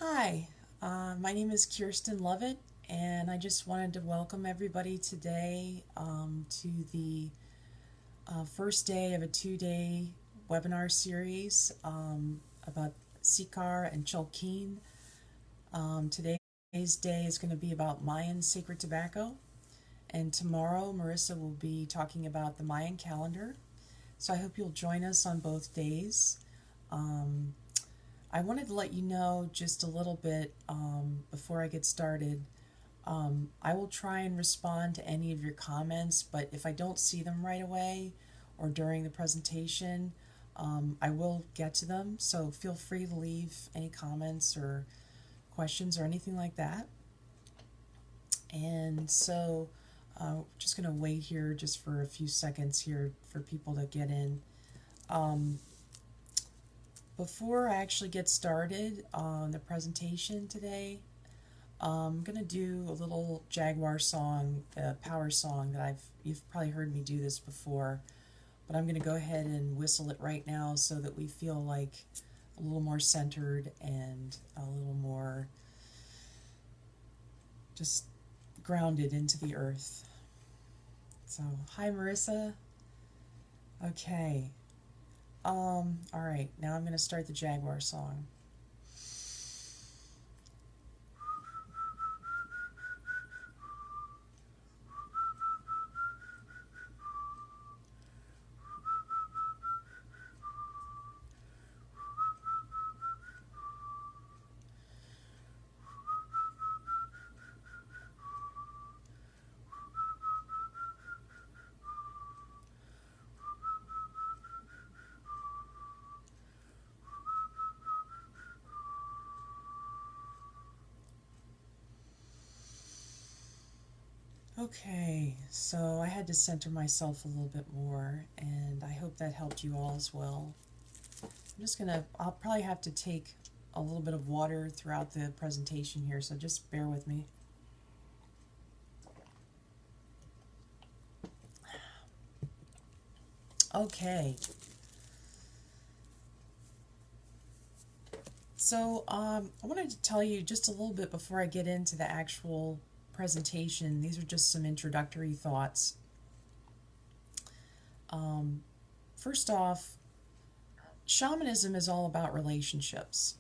Hi, my name is Kirsten Lovett, and I just wanted to welcome everybody today to the first day of a 2-day webinar series about Sikar and Chalkeen. Today's day is going to be about Mayan sacred tobacco, and tomorrow Marissa will be talking about the Mayan calendar. So I hope you'll join us on both days. Um, I wanted to let you know just a little bit before I get started. I will try and respond to any of your comments, but if I don't see them right away or during the presentation, I will get to them. So feel free to leave any comments or questions or anything like that. And so, just going to wait here just for a few seconds here for people to get in. Um, Before I actually get started on the presentation today, I'm gonna do a little Jaguar song, a power song that you've probably heard me do this before, but I'm gonna go ahead and whistle it right now so that we feel like a little more centered and a little more just grounded into the earth. So, hi Marissa. Okay. All right, now I'm gonna start the Jaguar song. Okay, so I had to center myself a little bit more, and I hope that helped you all as well. I'll probably have to take a little bit of water throughout the presentation here, so just bear with me. Okay, so I wanted to tell you just a little bit before I get into the actual presentation. These are just some introductory thoughts. Um, First off, shamanism is all about relationships.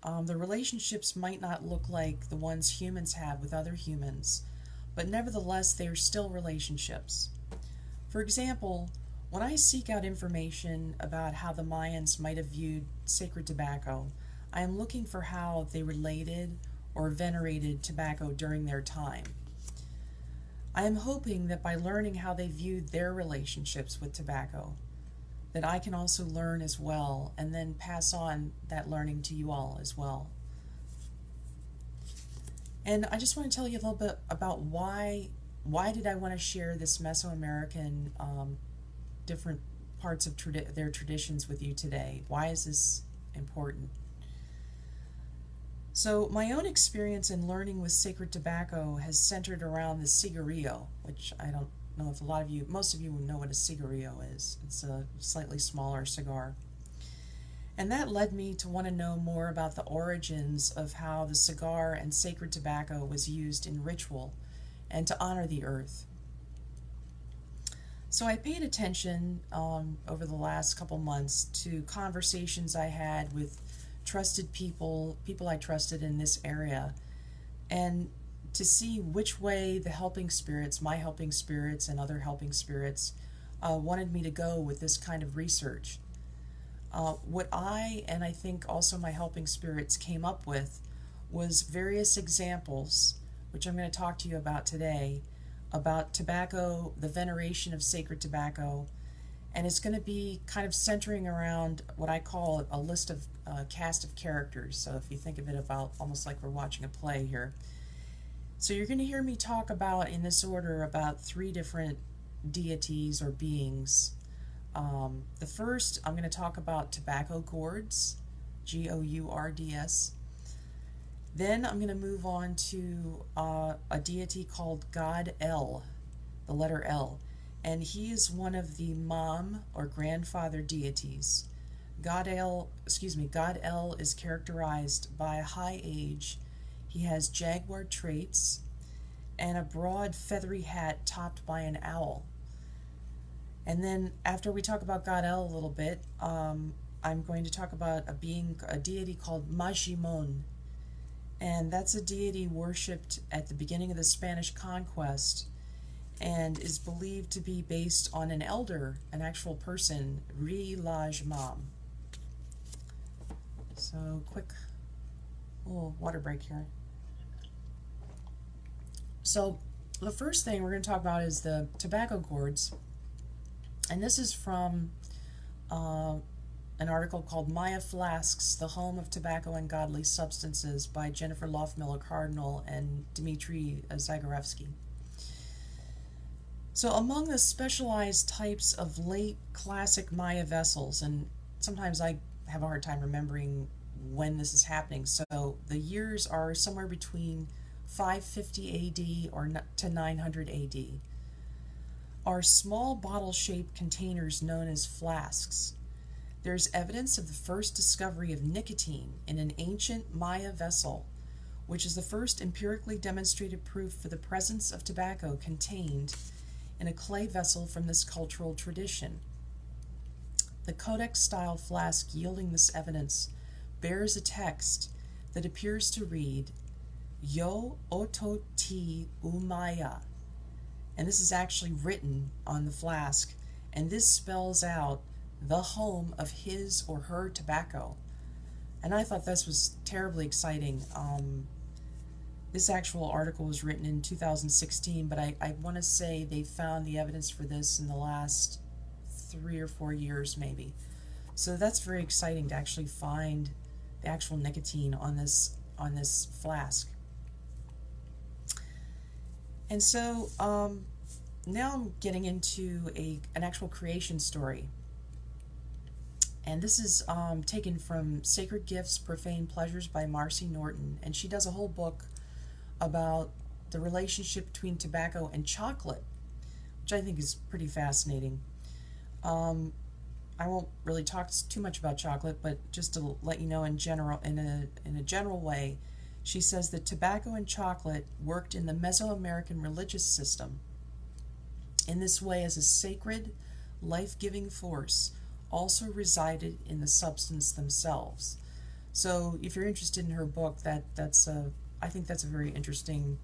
The relationships might not look like the ones humans have with other humans, but nevertheless, they are still relationships. For example, when I seek out information about how the Mayans might have viewed sacred tobacco, I am looking for how they related or venerated tobacco during their time. I am hoping that by learning how they viewed their relationships with tobacco, that I can also learn as well and then pass on that learning to you all as well. And I just want to tell you a little bit about why did I want to share this Mesoamerican different parts of their traditions with you today. Why is this important? So my own experience in learning with sacred tobacco has centered around the cigarillo, which I don't know if most of you know what a cigarillo is. It's a slightly smaller cigar. And that led me to want to know more about the origins of how the cigar and sacred tobacco was used in ritual and to honor the earth. So I paid attention over the last couple months to conversations I had with trusted people I trusted in this area, and to see which way my helping spirits, and other helping spirits wanted me to go with this kind of research. What and I think also my helping spirits came up with was various examples, which I'm going to talk to you about today, about tobacco, the veneration of sacred tobacco, and it's going to be kind of centering around what I call a list of cast of characters. So if you think of it about almost like we're watching a play here. So you're going to hear me talk about, in this order, about 3 different deities or beings. The first, I'm going to talk about tobacco gourds, Gourds. Then I'm going to move on to a deity called God El, the letter L, and he is one of the mom or grandfather deities. God El is characterized by a high age. He has jaguar traits and a broad feathery hat topped by an owl. And then after we talk about God El a little bit, I'm going to talk about a deity called Majimon. And that's a deity worshipped at the beginning of the Spanish conquest and is believed to be based on an elder, an actual person, Ri-Laj-Mam. So, quick little water break here. So, the first thing we're going to talk about is the tobacco gourds. And this is from an article called Maya Flasks, The Home of Tobacco and Godly Substances by Jennifer Loftmiller Cardinal and Dmitry Zagorevsky. So among the specialized types of late classic Maya vessels, and sometimes I have a hard time remembering when this is happening, so the years are somewhere between 550 AD to 900 AD, are small bottle-shaped containers known as flasks. There's evidence of the first discovery of nicotine in an ancient Maya vessel, which is the first empirically demonstrated proof for the presence of tobacco contained in a clay vessel from this cultural tradition. The codex-style flask yielding this evidence bears a text that appears to read, Yo oto ti umaya. And this is actually written on the flask, and this spells out the home of his or her tobacco. And I thought this was terribly exciting. This actual article was written in 2016, but I want to say they found the evidence for this in the last 3 or 4 years maybe. So that's very exciting to actually find the actual nicotine on this flask. And so now I'm getting into an actual creation story. And this is taken from Sacred Gifts, Profane Pleasures by Marcy Norton. And she does a whole book about the relationship between tobacco and chocolate, which I think is pretty fascinating. I won't really talk too much about chocolate, but just to let you know in general, in a general way, she says that tobacco and chocolate worked in the Mesoamerican religious system in this way as a sacred, life-giving force also resided in the substance themselves. So if you're interested in her book, I think that's a very interesting,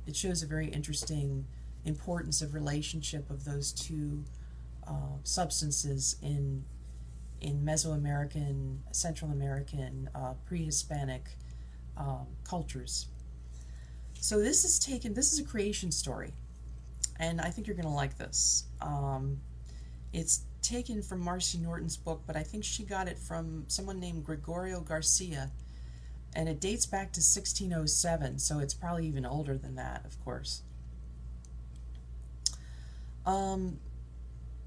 it shows a very interesting importance of relationship of those two substances in Mesoamerican, Central American, pre-Hispanic cultures. So this is a creation story, and I think you're going to like this. It's taken from Marcy Norton's book, but I think she got it from someone named Gregorio Garcia, and it dates back to 1607, so it's probably even older than that, of course.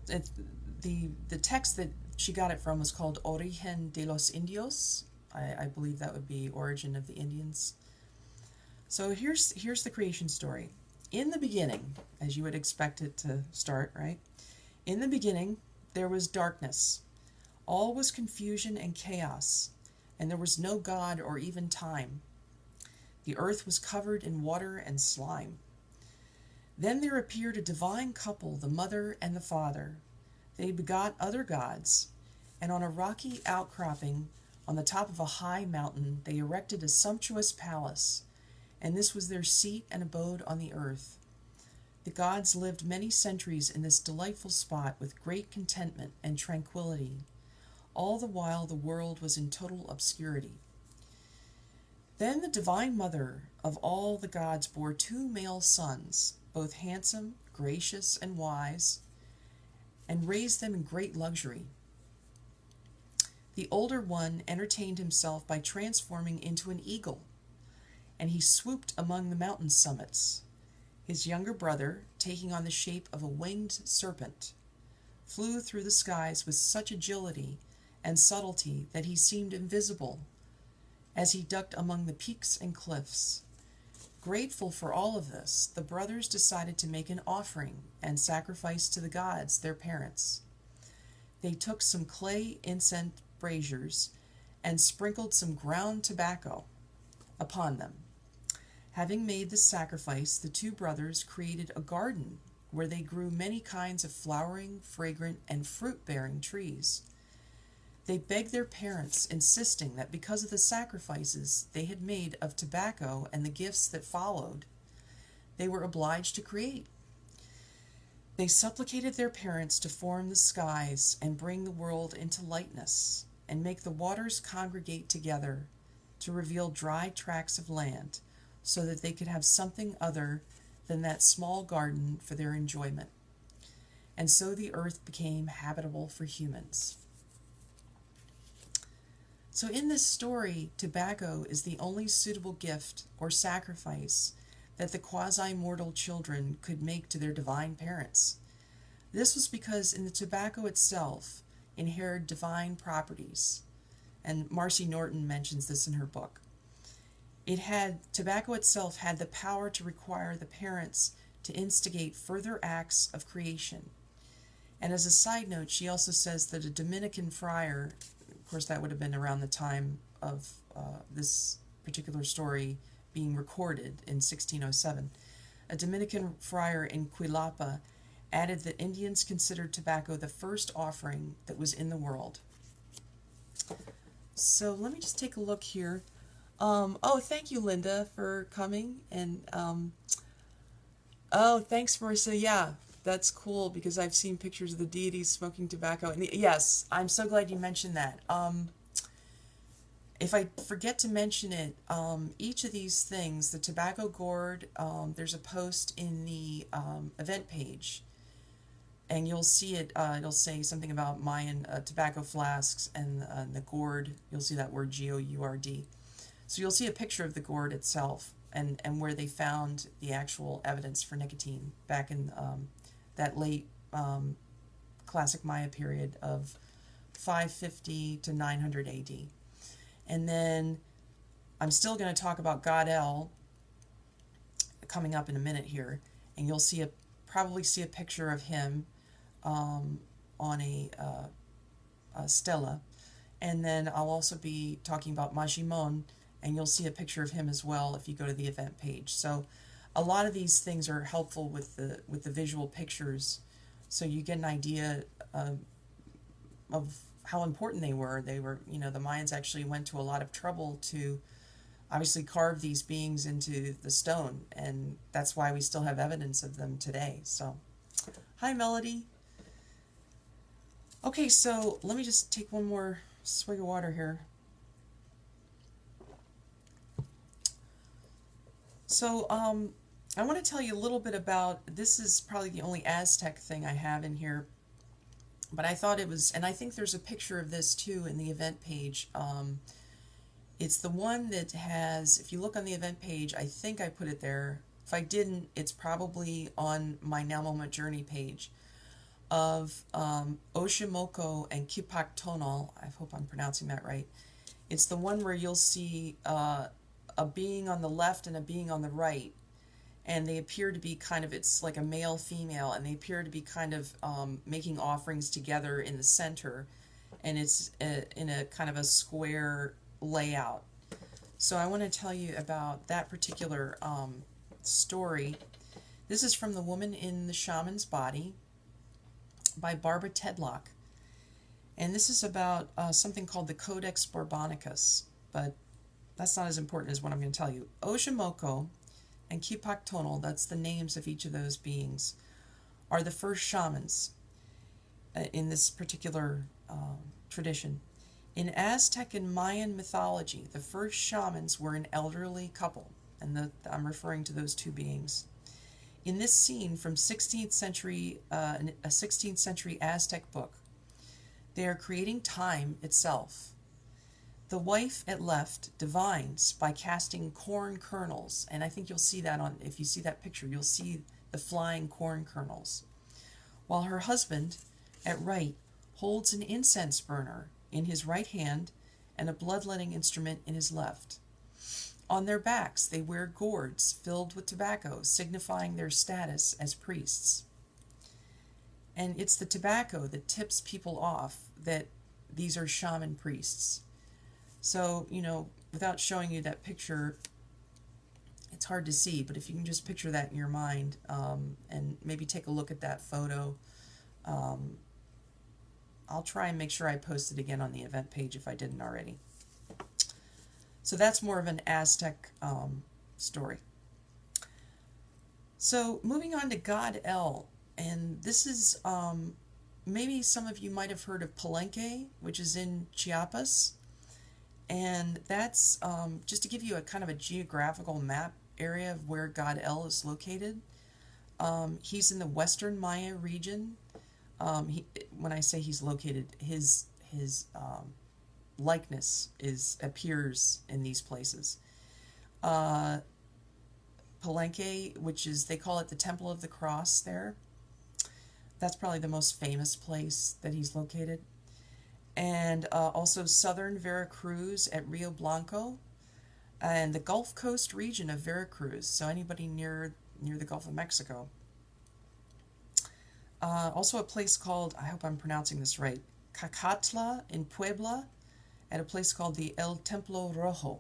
The text that she got it from was called Origen de los Indios. I believe that would be Origin of the Indians. So here's the creation story. In the beginning, as you would expect it to start, right? In the beginning, there was darkness. All was confusion and chaos, and there was no God or even time. The earth was covered in water and slime. Then there appeared a divine couple, the mother and the father. They begot other gods, and on a rocky outcropping on the top of a high mountain they erected a sumptuous palace, and this was their seat and abode on the earth. The gods lived many centuries in this delightful spot with great contentment and tranquility. All the while the world was in total obscurity. Then the divine mother of all the gods bore 2 male sons, both handsome, gracious, and wise, and raised them in great luxury. The older one entertained himself by transforming into an eagle, and he swooped among the mountain summits. His younger brother, taking on the shape of a winged serpent, flew through the skies with such agility and subtlety that he seemed invisible as he ducked among the peaks and cliffs. Grateful for all of this, the brothers decided to make an offering and sacrifice to the gods, their parents. They took some clay incense braziers and sprinkled some ground tobacco upon them. Having made this sacrifice, the two brothers created a garden where they grew many kinds of flowering, fragrant, and fruit-bearing trees. They begged their parents, insisting that because of the sacrifices they had made of tobacco and the gifts that followed, they were obliged to create. They supplicated their parents to form the skies and bring the world into lightness, and make the waters congregate together to reveal dry tracts of land, so that they could have something other than that small garden for their enjoyment. And so the earth became habitable for humans. So in this story, tobacco is the only suitable gift or sacrifice that the quasi-mortal children could make to their divine parents. This was because in the tobacco itself inhered divine properties, and Marcy Norton mentions this in her book. Tobacco itself had the power to require the parents to instigate further acts of creation. And as a side note, she also says that a Dominican friar, of course that would have been around the time of this particular story being recorded in 1607, a Dominican friar in Quilapa added that Indians considered tobacco the first offering that was in the world. So let me just take a look here. Oh, thank you, Linda, for coming. And, oh, thanks, Marissa. Yeah, that's cool because I've seen pictures of the deities smoking tobacco. And yes, I'm so glad you mentioned that. If I forget to mention it, each of these things, the tobacco gourd, there's a post in the event page, and you'll see it. It'll say something about Mayan tobacco flasks, and the gourd, you'll see that word Gourd. So you'll see a picture of the gourd itself and where they found the actual evidence for nicotine back in that late classic Maya period of 550 to 900 AD. And then I'm still going to talk about God El coming up in a minute here, and you'll probably see a picture of him on a stela. And then I'll also be talking about Majimon, and you'll see a picture of him as well if you go to the event page. So a lot of these things are helpful with the visual pictures, so you get an idea of how important they were. They were, the Mayans actually went to a lot of trouble to obviously carve these beings into the stone, and that's why we still have evidence of them today. So, hi, Melody. Okay, so let me just take one more swig of water here. So, I want to tell you a little bit about, this is probably the only Aztec thing I have in here, but I thought it was, and I think there's a picture of this too in the event page. It's the one that has, if you look on the event page, I think I put it there. If I didn't, it's probably on my Now Moment Journey page, of Oshimoko and Kipaktonal. I hope I'm pronouncing that right. It's the one where you'll see a being on the left and a being on the right, and they appear to be kind of, it's like a male female, and they appear to be kind of making offerings together in the center, and it's in a kind of a square layout. So I want to tell you about that particular story. This is from The Woman in the Shaman's Body by Barbara Tedlock, and this is about something called the Codex Borbonicus, but that's not as important as what I'm going to tell you. Oshimoko and Kipaktonal, that's the names of each of those beings, are the first shamans in this particular tradition. In Aztec and Mayan mythology, the first shamans were an elderly couple, and I'm referring to those two beings. In this scene from 16th century, a 16th century Aztec book, they are creating time itself. The wife at left divines by casting corn kernels, and I think you'll see that if you see that picture, you'll see the flying corn kernels, while her husband at right holds an incense burner in his right hand and a bloodletting instrument in his left. On their backs they wear gourds filled with tobacco, signifying their status as priests. And it's the tobacco that tips people off that these are shaman priests. So, without showing you that picture, it's hard to see, but if you can just picture that in your mind, and maybe take a look at that photo, um, I'll try and make sure I post it again on the event page if I didn't already. So that's more of an Aztec story. So moving on to God El, and this is maybe some of you might have heard of Palenque, which is in Chiapas, and that's just to give you a kind of a geographical map area of where God El is located. He's in the Western Maya region. When I say he's located, his likeness appears in these places. Palenque, which is, they call it the Temple of the Cross there. That's probably the most famous place that he's located. And also southern Veracruz at Rio Blanco, and the Gulf Coast region of Veracruz, so anybody near the Gulf of Mexico. Also a place called, I hope I'm pronouncing this right, Cacatla in Puebla, at a place called the El Templo Rojo.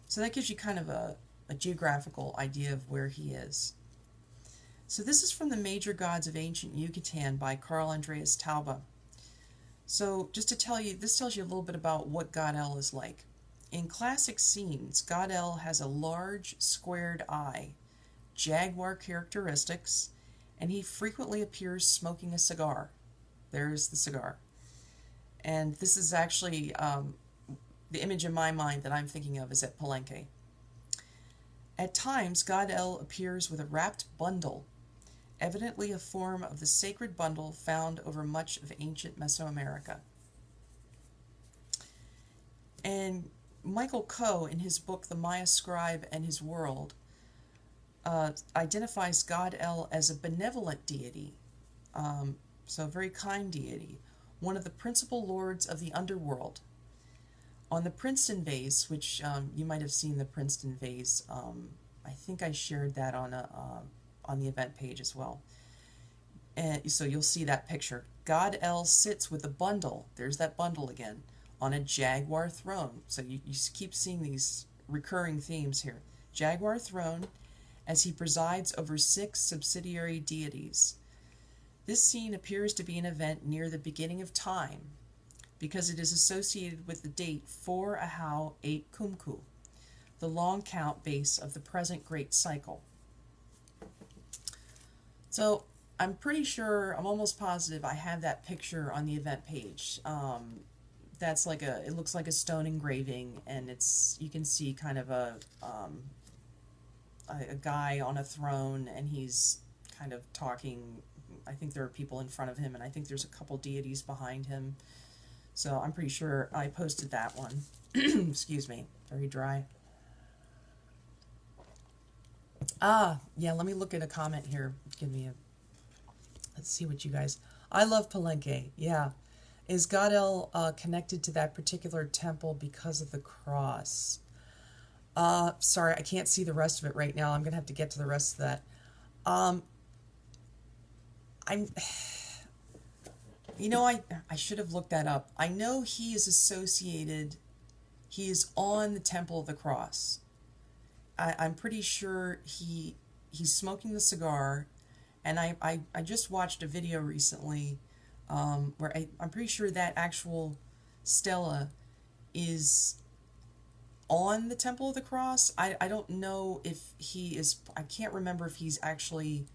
So that gives you kind of a geographical idea of where he is. So this is from the Major Gods of Ancient Yucatan by Carl Andreas Tauber. So just to tell you, this tells you a little bit about what God El is like. In classic scenes, God El has a large squared eye, jaguar characteristics, and he frequently appears smoking a cigar. There's the cigar. And this is actually the image in my mind that I'm thinking of is at Palenque. At times, God El appears with a wrapped bundle, evidently a form of the sacred bundle found over much of ancient Mesoamerica. And Michael Coe, in his book The Maya Scribe and His World, identifies God El as a benevolent deity, so a very kind deity, one of the principal lords of the underworld. On the Princeton vase, which you might have seen the Princeton vase, I think I shared that on the event page as well. And so you'll see that picture. God El sits with a bundle, there's that bundle again, on a jaguar throne. So you keep seeing these recurring themes here. Jaguar throne, as he presides over 6 subsidiary deities. This scene appears to be an event near the beginning of time, because it is associated with the date 4 Ahau 8 Kumku, the long count base of the present great cycle. So I'm pretty sure, I'm almost positive I have that picture on the event page. That's like it looks like a stone engraving, and you can see kind of a guy on a throne, and he's kind of talking. I think there are people in front of him, and I think there's a couple deities behind him. So I'm pretty sure I posted that one. Excuse me, very dry. Yeah, let me look at a comment here. Let's see what you guys... I love Palenque, yeah. Is God El connected to that particular temple because of the cross? Sorry, I can't see the rest of it right now. I'm going to have to get to the rest of that. I should have looked that up. I know he is on the Temple of the Cross. I'm pretty sure he's smoking the cigar, and I just watched a video recently where I'm pretty sure that actual stela is on the Temple of the Cross. I don't know if he is, I can't remember if he's actually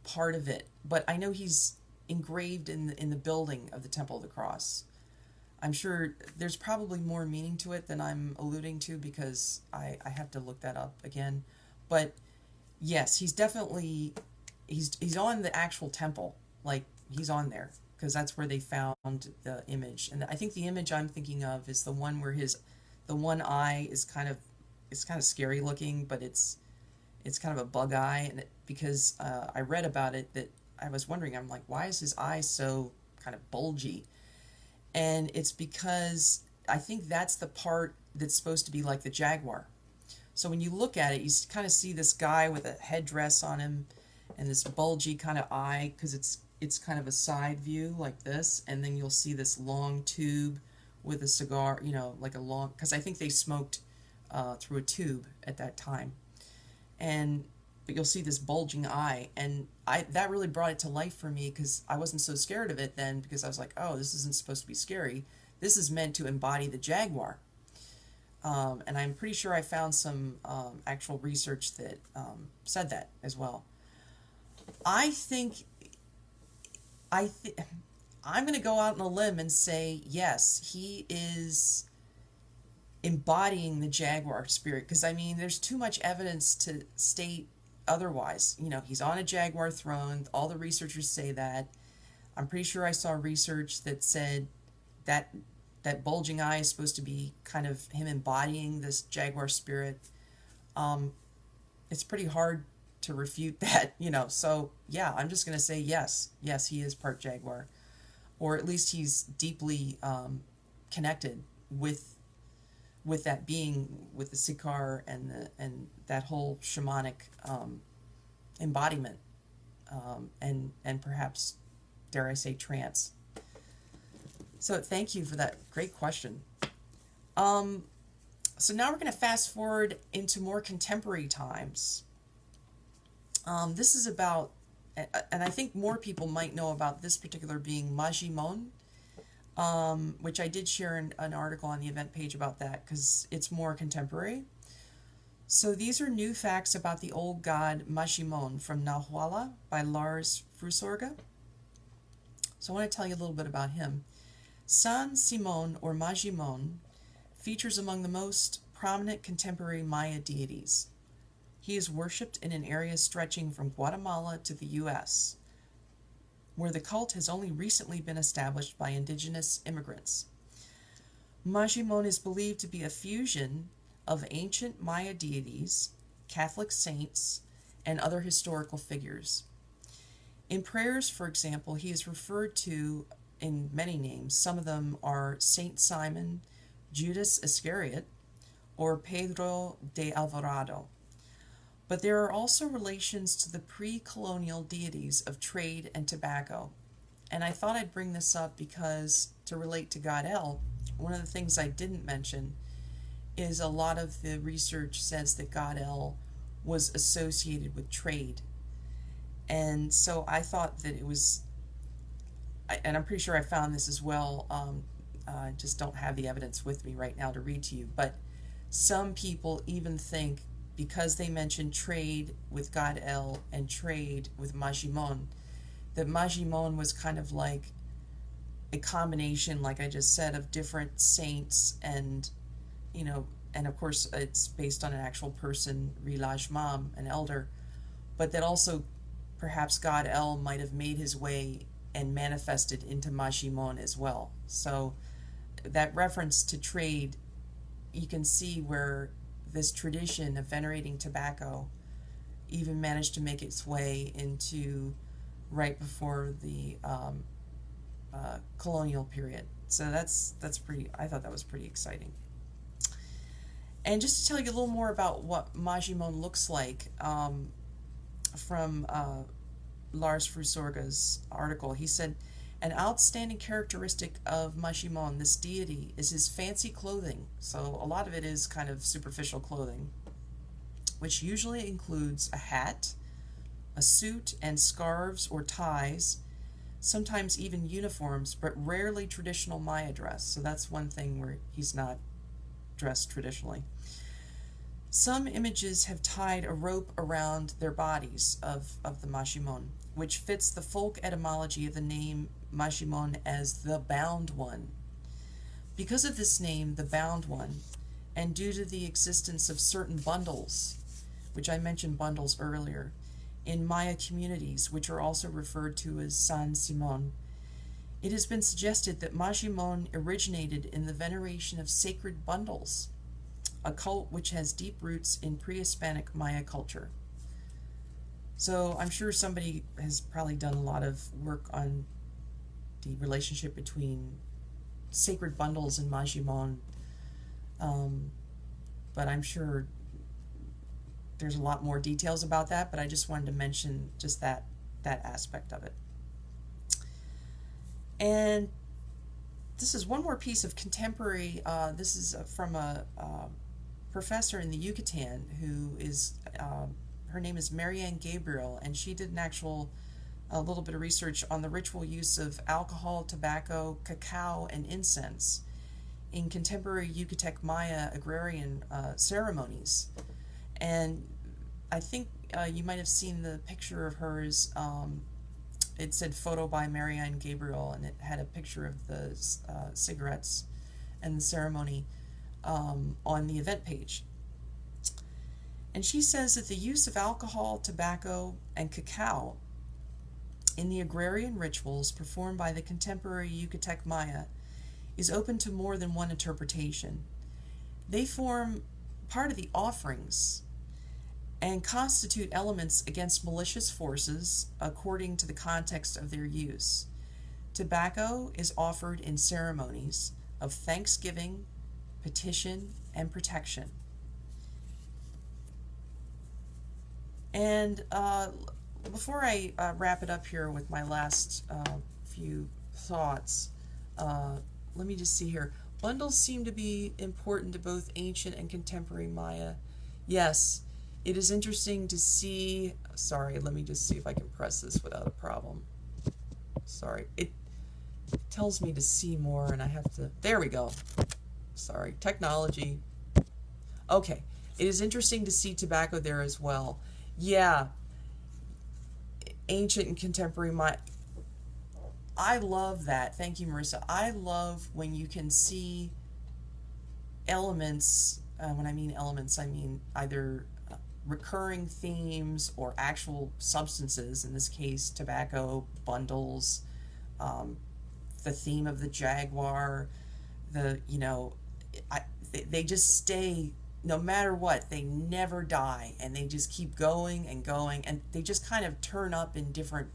part of it, but I know he's engraved in the building of the Temple of the Cross. I'm sure there's probably more meaning to it than I'm alluding to, because I have to look that up again. But yes, he's definitely, he's on the actual temple. Like, he's on there, because that's where they found the image. And I think the image I'm thinking of is the one where the one eye is kind of scary looking, but it's kind of a bug eye. And because I read about it, that I was wondering, I'm like, why is his eye so kind of bulgy? And it's because I think that's the part that's supposed to be like the jaguar. So when you look at it, you kind of see this guy with a headdress on him and this bulgy kind of eye, because it's it's kind of a side view like this, and then you'll see this long tube with a cigar, like a long, because I think they smoked through a tube at that time. And but you'll see this bulging eye, and that really brought it to life for me because I wasn't so scared of it then, because I was like, oh, this isn't supposed to be scary. This is meant to embody the jaguar. And I'm pretty sure I found some actual research that said that as well. I think I'm going to go out on a limb and say yes, he is embodying the jaguar spirit, because I mean, there's too much evidence to state otherwise. He's on a jaguar throne. All the researchers say that. I'm pretty sure I saw research that said that that bulging eye is supposed to be kind of him embodying this jaguar spirit. It's pretty hard to refute that, So yeah, I'm just going to say yes. Yes, he is part jaguar, or at least he's deeply connected with that being, with the Sikar and that whole shamanic embodiment, and perhaps, dare I say, trance. So thank you for that great question. So now we're going to fast forward into more contemporary times. This is about, and I think more people might know about this particular being, Majimon, which I did share an article on the event page about that because it's more contemporary. So these are new facts about the old god Majimon from Nahuala by Lars Frusorga. So I want to tell you a little bit about him. San Simon, or Majimon, features among the most prominent contemporary Maya deities. He is worshipped in an area stretching from Guatemala to the U.S., where the cult has only recently been established by indigenous immigrants. Majimon is believed to be a fusion of ancient Maya deities, Catholic saints, and other historical figures. In prayers, for example, he is referred to in many names. Some of them are Saint Simon, Judas Iscariot, or Pedro de Alvarado. But there are also relations to the pre-colonial deities of trade and tobacco. And I thought I'd bring this up because, to relate to God El, one of the things I didn't mention is a lot of the research says that God El was associated with trade. And so I thought that it was, and I'm pretty sure I found this as well, I just don't have the evidence with me right now to read to you, but some people even think, because they mention trade with God El and trade with Majimon, that Majimon was kind of like a combination, like I just said, of different saints, and and of course it's based on an actual person, Rilaj Mam, an elder, but that also perhaps God El might have made his way and manifested into Majimon as well. So that reference to trade, you can see where this tradition of venerating tobacco even managed to make its way into right before the colonial period. So that's pretty, I thought that was pretty exciting. And just to tell you a little more about what Majimon looks like, from Lars Frusorga's article, he said, an outstanding characteristic of Majimon, this deity, is his fancy clothing. So a lot of it is kind of superficial clothing, which usually includes a hat, a suit, and scarves or ties, sometimes even uniforms, but rarely traditional Maya dress. So that's one thing where he's not dressed traditionally. Some images have tied a rope around their bodies of the Majimon, which fits the folk etymology of the name Majimon as the bound one. Because of this name, the bound one, and due to the existence of certain bundles, which I mentioned bundles earlier, in Maya communities, which are also referred to as San Simon, it has been suggested that Majimon originated in the veneration of sacred bundles, a cult which has deep roots in pre-Hispanic Maya culture. So I'm sure somebody has probably done a lot of work on the relationship between sacred bundles and Majimon, but I'm sure there's a lot more details about that, but I just wanted to mention just that aspect of it. And this is one more piece of contemporary. This is from a professor in the Yucatan who is, her name is Mayan Gabriel, and she did an actual a little bit of research on the ritual use of alcohol, tobacco, cacao, and incense in contemporary Yucatec Maya agrarian ceremonies. And I think you might have seen the picture of hers. It said photo by Marianne Gabriel, and it had a picture of the cigarettes and the ceremony on the event page. And she says that the use of alcohol, tobacco, and cacao in the agrarian rituals performed by the contemporary Yucatec Maya is open to more than one interpretation. They form part of the offerings and constitute elements against malicious forces according to the context of their use. Tobacco is offered in ceremonies of thanksgiving, petition, and protection. And before I wrap it up here with my last few thoughts, let me just see here. Bundles seem to be important to both ancient and contemporary Maya. Yes, it is interesting to see. Sorry, let me just see if I can press this without a problem. Sorry, it tells me to see more and I have to. There we go. Sorry, technology. Okay, it is interesting to see tobacco there as well. Yeah, ancient and contemporary Maya. I love that. Thank you, Marissa. I love when you can see elements. When I mean elements, I mean either recurring themes or actual substances. In this case, tobacco, bundles, the theme of the jaguar. They just stay no matter what. They never die, and they just keep going and going, and they just kind of turn up in different,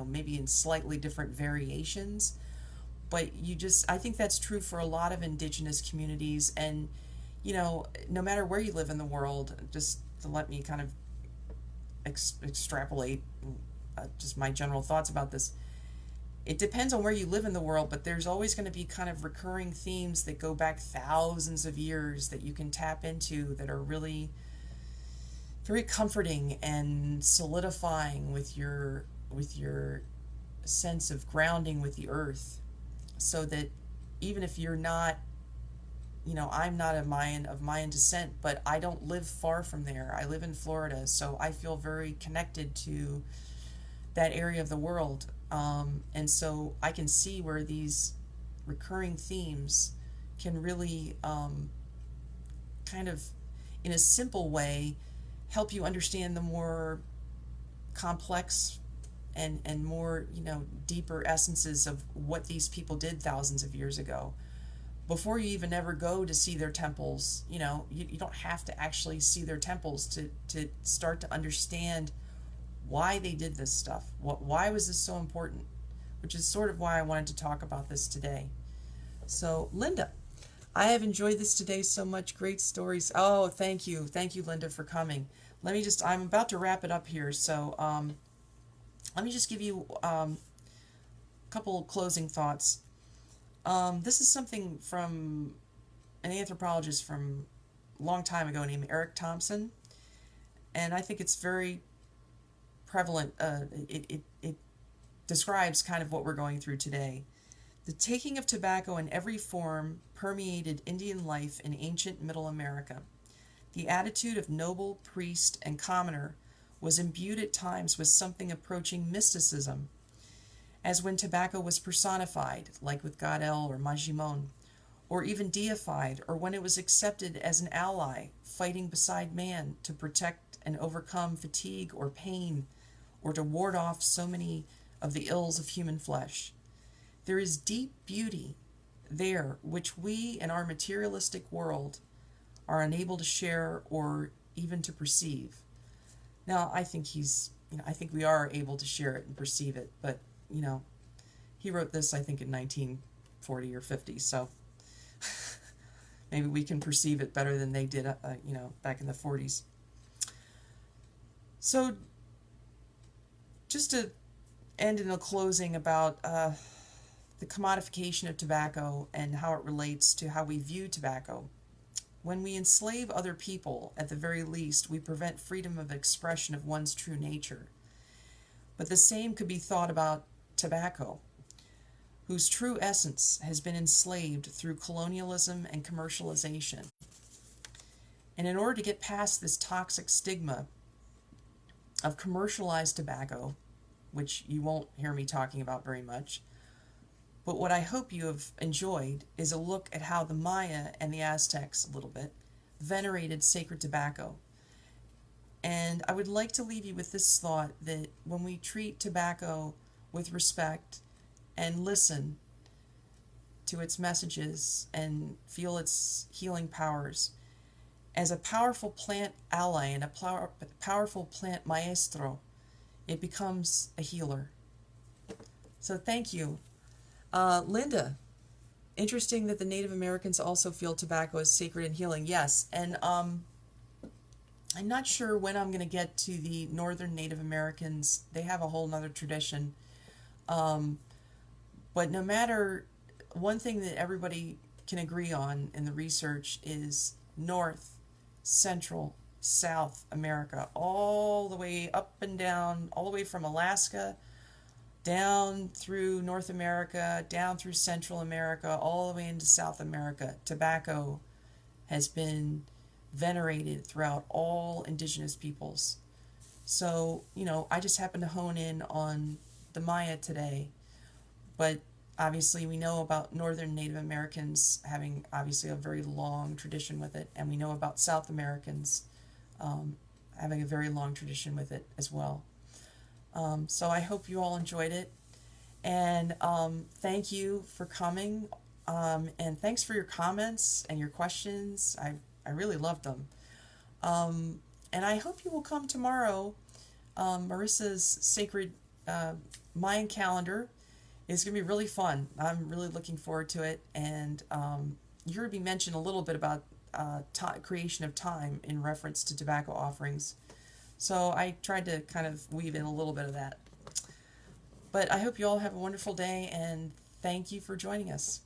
maybe in slightly different variations. But I think that's true for a lot of indigenous communities. And, no matter where you live in the world, just to let me kind of extrapolate just my general thoughts about this. It depends on where you live in the world, but there's always going to be kind of recurring themes that go back thousands of years that you can tap into that are really very comforting and solidifying with your sense of grounding with the earth, so that even if you're not, I'm not a Mayan of Mayan descent, but I don't live far from there. I live in Florida, so I feel very connected to that area of the world. And so I can see where these recurring themes can really kind of, in a simple way, help you understand the more complex and more, deeper essences of what these people did thousands of years ago. Before you even ever go to see their temples, you don't have to actually see their temples to start to understand why they did this stuff. Why was this so important? Which is sort of why I wanted to talk about this today. So, Linda, I have enjoyed this today so much. Great stories. Oh, thank you. Thank you, Linda, for coming. I'm about to wrap it up here. So, let me just give you a couple closing thoughts. This is something from an anthropologist from a long time ago named Eric Thompson. And I think it's very prevalent. It describes kind of what we're going through today. The taking of tobacco in every form permeated Indian life in ancient Middle America. The attitude of noble, priest, and commoner was imbued at times with something approaching mysticism, as when tobacco was personified, like with God El or Majimon, or even deified, or when it was accepted as an ally, fighting beside man to protect and overcome fatigue or pain, or to ward off so many of the ills of human flesh. There is deep beauty there which we in our materialistic world are unable to share or even to perceive. Now, I think I think we are able to share it and perceive it, but, he wrote this, I think, in 1940 or 50, so maybe we can perceive it better than they did, back in the 40s. So, just to end in a closing about the commodification of tobacco and how it relates to how we view tobacco. When we enslave other people, at the very least, we prevent freedom of expression of one's true nature. But the same could be thought about tobacco, whose true essence has been enslaved through colonialism and commercialization. And in order to get past this toxic stigma of commercialized tobacco, which you won't hear me talking about very much, but what I hope you have enjoyed is a look at how the Maya and the Aztecs, a little bit, venerated sacred tobacco. And I would like to leave you with this thought that when we treat tobacco with respect and listen to its messages and feel its healing powers, as a powerful plant ally and a powerful plant maestro, it becomes a healer. So thank you. Linda, interesting that the Native Americans also feel tobacco as sacred and healing. Yes, and I'm not sure when I'm going to get to the Northern Native Americans. They have a whole nother tradition. But no matter, one thing that everybody can agree on in the research is North, Central, South America, all the way up and down, all the way from Alaska down through North America, down through Central America, all the way into South America. Tobacco has been venerated throughout all indigenous peoples. So, I just happen to hone in on the Maya today, but obviously we know about Northern Native Americans having obviously a very long tradition with it, and we know about South Americans having a very long tradition with it as well. So I hope you all enjoyed it, and thank you for coming, and thanks for your comments and your questions. I really loved them, and I hope you will come tomorrow. Marissa's sacred Mayan calendar is going to be really fun. I'm really looking forward to it, and you heard me mention a little bit about creation of time in reference to tobacco offerings. So I tried to kind of weave in a little bit of that. But I hope you all have a wonderful day, and thank you for joining us.